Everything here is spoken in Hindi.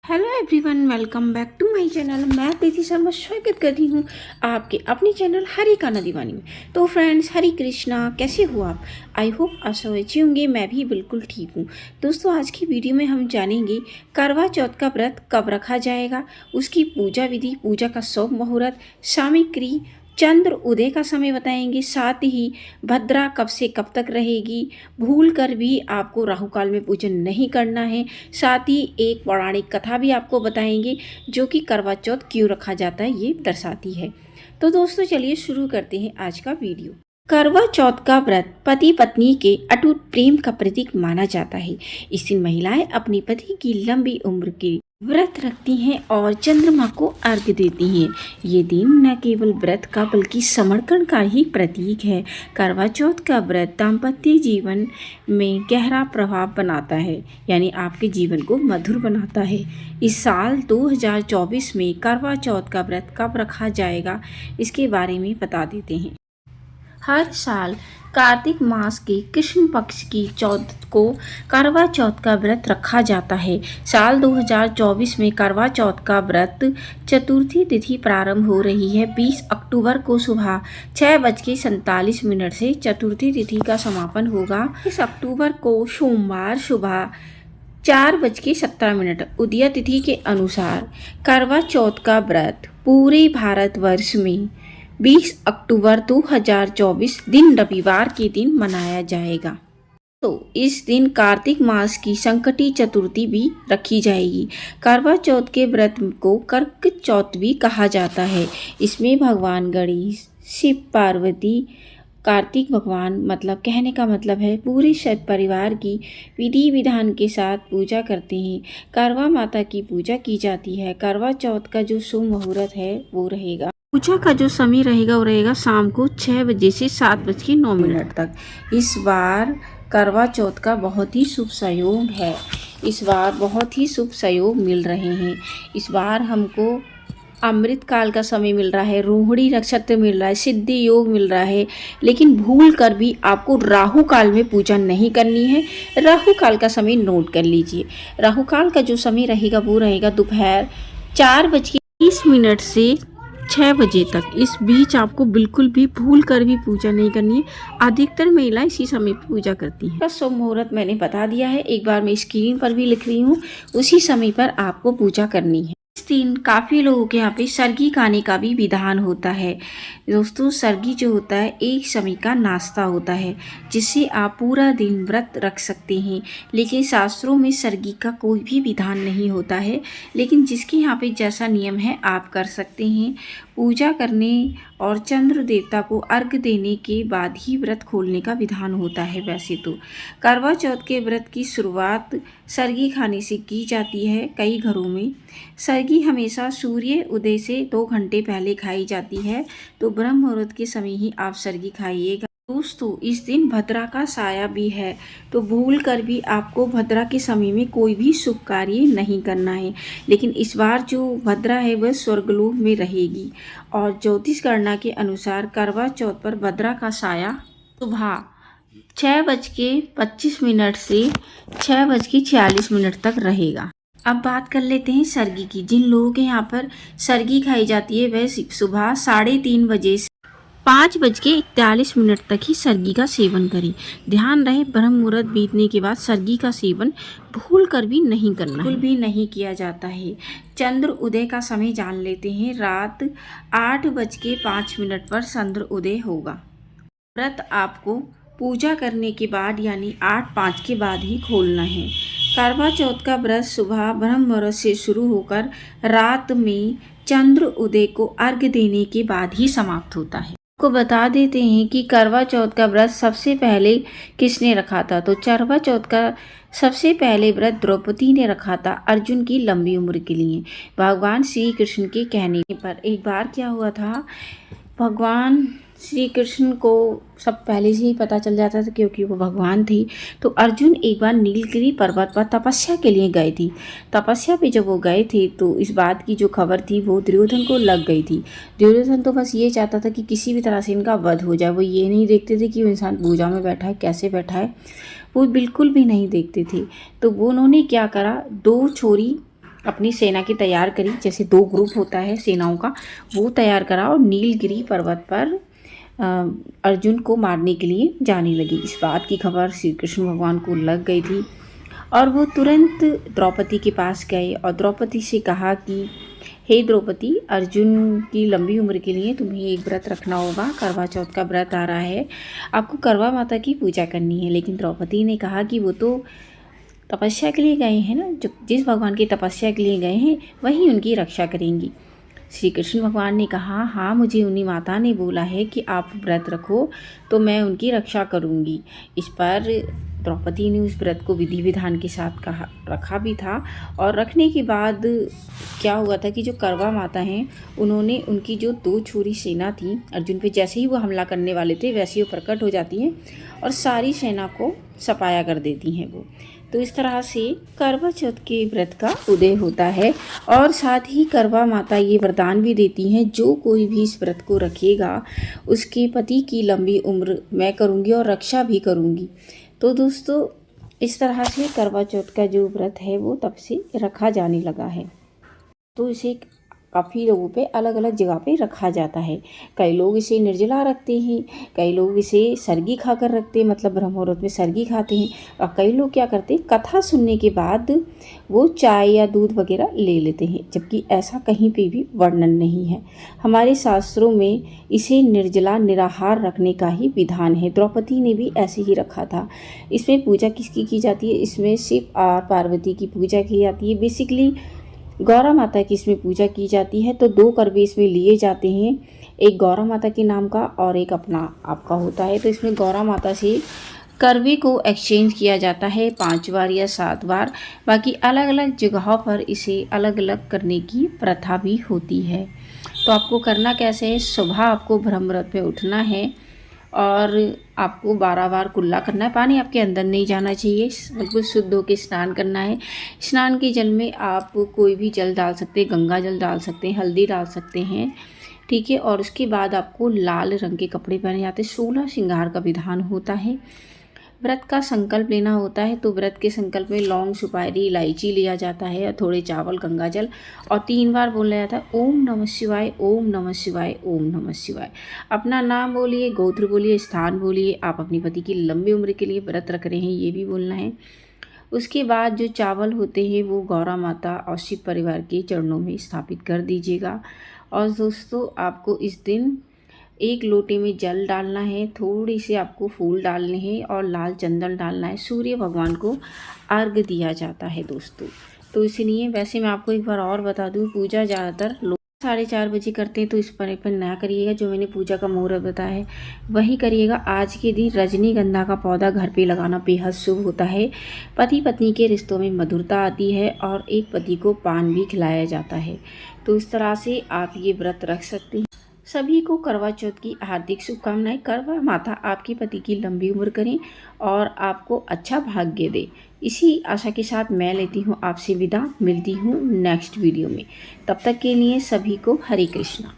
Hello everyone, welcome back to my channel. मैं प्रीति शर्मा स्वागत करती हूँ आपके अपने चैनल हरी काना दीवानी में। तो फ्रेंड्स, हरी कृष्णा, कैसे हो आप? आई होप आप सब अच्छे होंगे। मैं भी बिल्कुल ठीक हूँ। दोस्तों, आज की वीडियो में हम जानेंगे करवा चौथ का व्रत कब रखा जाएगा, उसकी पूजा विधि, पूजा का शुभ मुहूर्त, सामग्री, चंद्र उदय का समय बताएंगे। साथ ही भद्रा कब से कब तक रहेगी, भूल कर भी आपको राहु काल में पूजन नहीं करना है। साथ ही एक पौराणिक कथा भी आपको बताएंगे जो कि करवा चौथ क्यों रखा जाता है ये दर्शाती है। तो दोस्तों, चलिए शुरू करते हैं आज का वीडियो। करवा चौथ का व्रत पति पत्नी के अटूट प्रेम का प्रतीक माना जाता है। इस दिन महिलाएं अपने पति की लंबी उम्र के व्रत रखती हैं और चंद्रमा को अर्घ्य देती हैं। ये दिन न केवल व्रत का बल्कि समर्पण का ही प्रतीक है। करवा चौथ का व्रत दाम्पत्य जीवन में गहरा प्रभाव बनाता है, यानी आपके जीवन को मधुर बनाता है। इस साल 2024 में करवा चौथ का व्रत कब रखा जाएगा, इसके बारे में बता देते हैं। हर साल कार्तिक मास के कृष्ण पक्ष की चौथ को करवा चौथ का व्रत रखा जाता है। साल 2024 में करवा चौथ का व्रत चतुर्थी तिथि प्रारंभ हो रही है। 20 अक्टूबर को सुबह 6:47 से चतुर्थी तिथि का समापन होगा। 20 अक्टूबर को सोमवार सुबह 4:17 उदय तिथि के अनुसार करवा चौथ का व्रत पूरे भारतवर्ष में 20 अक्टूबर 2024 दिन रविवार के दिन मनाया जाएगा। तो इस दिन कार्तिक मास की संकटी चतुर्थी भी रखी जाएगी। करवा चौथ के व्रत को कर्क चौथ भी कहा जाता है। इसमें भगवान गणेश, शिव पार्वती, कार्तिक भगवान, मतलब कहने का मतलब है पूरे सत परिवार की विधि विधान के साथ पूजा करते हैं। करवा माता की पूजा की जाती है। करवा चौथ का जो शुभ मुहूर्त है वो रहेगा, पूजा का जो समय रहेगा वो रहेगा शाम को 6 बजे से 7:09 तक। इस बार करवा चौथ का बहुत ही शुभ संयोग है। इस बार बहुत ही शुभ संयोग मिल रहे हैं। इस बार हमको अमृत काल का समय मिल रहा है, रोहिणी नक्षत्र मिल रहा है, सिद्धि योग मिल रहा है। लेकिन भूल कर भी आपको राहु काल में पूजा नहीं करनी है। राहु काल का समय नोट कर लीजिए। राहु काल का जो समय रहेगा वो रहेगा दोपहर 4:20 से 6 बजे तक। इस बीच आपको बिल्कुल भी भूल कर भी पूजा नहीं करनी है। अधिकतर महिलाएं इसी समय पूजा करती हैं। शुभ मुहूर्त मैंने बता दिया है, एक बार मैं स्क्रीन पर भी लिख रही हूँ। उसी समय पर आपको पूजा करनी है। इस दिन काफ़ी लोगों के यहाँ पे सरगी खाने का भी विधान होता है। दोस्तों, सरगी जो होता है एक समय का नाश्ता होता है जिससे आप पूरा दिन व्रत रख सकते हैं। लेकिन शास्त्रों में सरगी का कोई भी विधान नहीं होता है, लेकिन जिसके यहाँ पे जैसा नियम है आप कर सकते हैं। पूजा करने और चंद्र देवता को अर्घ्य देने के बाद ही व्रत खोलने का विधान होता है। वैसे तो करवा चौथ के व्रत की शुरुआत सरगी खाने से की जाती है। कई घरों में सरगी हमेशा सूर्य उदय से 2 घंटे पहले खाई जाती है। तो ब्रह्म मुहूर्त के समय ही आप सरगी खाइएगा। दोस्तों, इस दिन भद्रा का साया भी है, तो भूल कर भी आपको भद्रा के समय में कोई भी शुभ कार्य नहीं करना है। लेकिन इस बार जो भद्रा है वह स्वर्गलोक में रहेगी और ज्योतिष गणना के अनुसार करवा चौथ पर भद्रा का साया सुबह 6:25 से 6:46 तक रहेगा। अब बात कर लेते हैं सरगी की। जिन लोगों के यहाँ पर सरगी खाई जाती है वह सुबह 3:30 बजे से 5:41 तक ही सरगी का सेवन करें। ध्यान रहे, ब्रह्म मुहूर्त बीतने के बाद सरगी का सेवन भूल कर भी नहीं करना, बिल्कुल भी नहीं किया जाता है। चंद्र उदय का समय जान लेते हैं। रात 8:05 पर चंद्र उदय होगा। व्रत आपको पूजा करने के बाद यानी 8:05 के बाद ही खोलना है। करवा चौथ का व्रत सुबह ब्रह्म मुहूर्त से शुरू होकर रात में चंद्र उदय को अर्घ्य देने के बाद ही समाप्त होता है। को बता देते हैं कि करवा चौथ का व्रत सबसे पहले किसने रखा था। तो करवा चौथ का सबसे पहले व्रत द्रौपदी ने रखा था अर्जुन की लंबी उम्र के लिए। भगवान श्री कृष्ण के कहने पर एक बार क्या हुआ था, भगवान श्री कृष्ण को सब पहले से ही पता चल जाता था क्योंकि वो भगवान थी। तो अर्जुन एक बार नीलगिरी पर्वत पर तपस्या के लिए गए थे। तपस्या पे जब वो गए थे तो इस बात की जो खबर थी वो दुर्योधन को लग गई थी। दुर्योधन तो बस ये चाहता था कि किसी भी तरह से इनका वध हो जाए। वो ये नहीं देखते थे कि वो इंसान पूजा में बैठा है, कैसे बैठा है, वो बिल्कुल भी नहीं देखते थे। तो वो उन्होंने क्या करा, 2 छोरी अपनी सेना की तैयार करी, जैसे 2 ग्रुप होता है सेनाओं का, वो तैयार करा और नीलगिरी पर्वत पर अर्जुन को मारने के लिए जाने लगी। इस बात की खबर श्री कृष्ण भगवान को लग गई थी और वो तुरंत द्रौपदी के पास गए और द्रौपदी से कहा कि हे द्रौपदी, अर्जुन की लंबी उम्र के लिए तुम्हें एक व्रत रखना होगा। करवा चौथ का व्रत आ रहा है, आपको करवा माता की पूजा करनी है। लेकिन द्रौपदी ने कहा कि वो तो तपस्या के लिए गए हैं ना, जो जिस भगवान की तपस्या के लिए गए हैं वही उनकी रक्षा करेंगी। श्री कृष्ण भगवान ने कहा, हाँ, मुझे उन्हीं माता ने बोला है कि आप व्रत रखो तो मैं उनकी रक्षा करूँगी। इस पर द्रौपदी ने उस व्रत को विधि विधान के साथ रखा भी था। और रखने के बाद क्या हुआ था कि जो करवा माता हैं, उन्होंने उनकी जो 2 छोरी सेना थी अर्जुन पे, जैसे ही वो हमला करने वाले थे वैसे ही वो प्रकट हो जाती हैं और सारी सेना को सपाया कर देती हैं वो। तो इस तरह से करवा चौथ के व्रत का उदय होता है। और साथ ही करवा माता ये वरदान भी देती हैं, जो कोई भी इस व्रत को रखेगा उसके पति की लंबी उम्र मैं करूँगी और रक्षा भी करूँगी। तो दोस्तों, इस तरह से करवा चौथ का जो व्रत है वो तब से रखा जाने लगा है। तो इसे काफ़ी लोगों पे अलग अलग जगह पे रखा जाता है। कई लोग इसे निर्जला रखते हैं, कई लोग इसे सरगी खाकर रखते हैं, मतलब ब्रह्म मुहूर्त में सरगी खाते हैं। और कई लोग क्या करते हैं, कथा सुनने के बाद वो चाय या दूध वगैरह ले लेते हैं, जबकि ऐसा कहीं पे भी वर्णन नहीं है। हमारे शास्त्रों में इसे निर्जला निराहार रखने का ही विधान है। द्रौपदी ने भी ऐसे ही रखा था। इसमें पूजा किसकी की जाती है? इसमें शिव और पार्वती की पूजा की जाती है। बेसिकली गौरा माता की इसमें पूजा की जाती है। तो 2 करवे इसमें लिए जाते हैं, एक गौरा माता के नाम का और एक अपना आपका होता है। तो इसमें गौरा माता से करवे को एक्सचेंज किया जाता है 5 बार या 7 बार। बाकी अलग अलग जगहों पर इसे अलग अलग करने की प्रथा भी होती है। तो आपको करना कैसे है, सुबह आपको ब्रह्म मुहूर्त में उठना है और आपको 12 बार कुल्ला करना है। पानी आपके अंदर नहीं जाना चाहिए, बिल्कुल शुद्ध होकर स्नान करना है। स्नान के जल में आप कोई भी जल डाल सकते हैं, गंगा जल डाल सकते हैं, हल्दी डाल सकते हैं, ठीक है। और उसके बाद आपको लाल रंग के कपड़े पहने जाते हैं। 16 श्रृंगार का विधान होता है। व्रत का संकल्प लेना होता है। तो व्रत के संकल्प में लौंग, सुपारी, इलायची लिया जाता है और थोड़े चावल, गंगा जल, और 3 बार बोला जाता है ओम नमः शिवाय, ओम नमः शिवाय, ओम नमः शिवाय। अपना नाम बोलिए, गोत्र बोलिए, स्थान बोलिए। आप अपने पति की लंबी उम्र के लिए व्रत रख रहे हैं, ये भी बोलना है। उसके बाद जो चावल होते हैं वो गौरा माता और शिव परिवार के चरणों में स्थापित कर दीजिएगा। और दोस्तों, आपको इस दिन 1 लोटे में जल डालना है, थोड़ी से आपको फूल डालने हैं और लाल चंदन डालना है। सूर्य भगवान को अर्घ्य दिया जाता है दोस्तों। तो इसलिए वैसे मैं आपको एक बार और बता दूं, पूजा ज़्यादातर लोग 4:30 बजे करते हैं, तो इस पर ना करिएगा। जो मैंने पूजा का मुहूर्त बताया है वही करिएगा। आज के दिन रजनीगंधा का पौधा घर पे लगाना बेहद शुभ होता है। पति पत्नी के रिश्तों में मधुरता आती है और एक पति को पान भी खिलाया जाता है। तो इस तरह से आप ये व्रत रख सकते हैं। सभी को करवा चौथ की हार्दिक शुभकामनाएं। करवा माता आपके पति की लंबी उम्र करें और आपको अच्छा भाग्य दे। इसी आशा के साथ मैं लेती हूँ आपसे विदा। मिलती हूँ नेक्स्ट वीडियो में। तब तक के लिए सभी को हरे कृष्णा।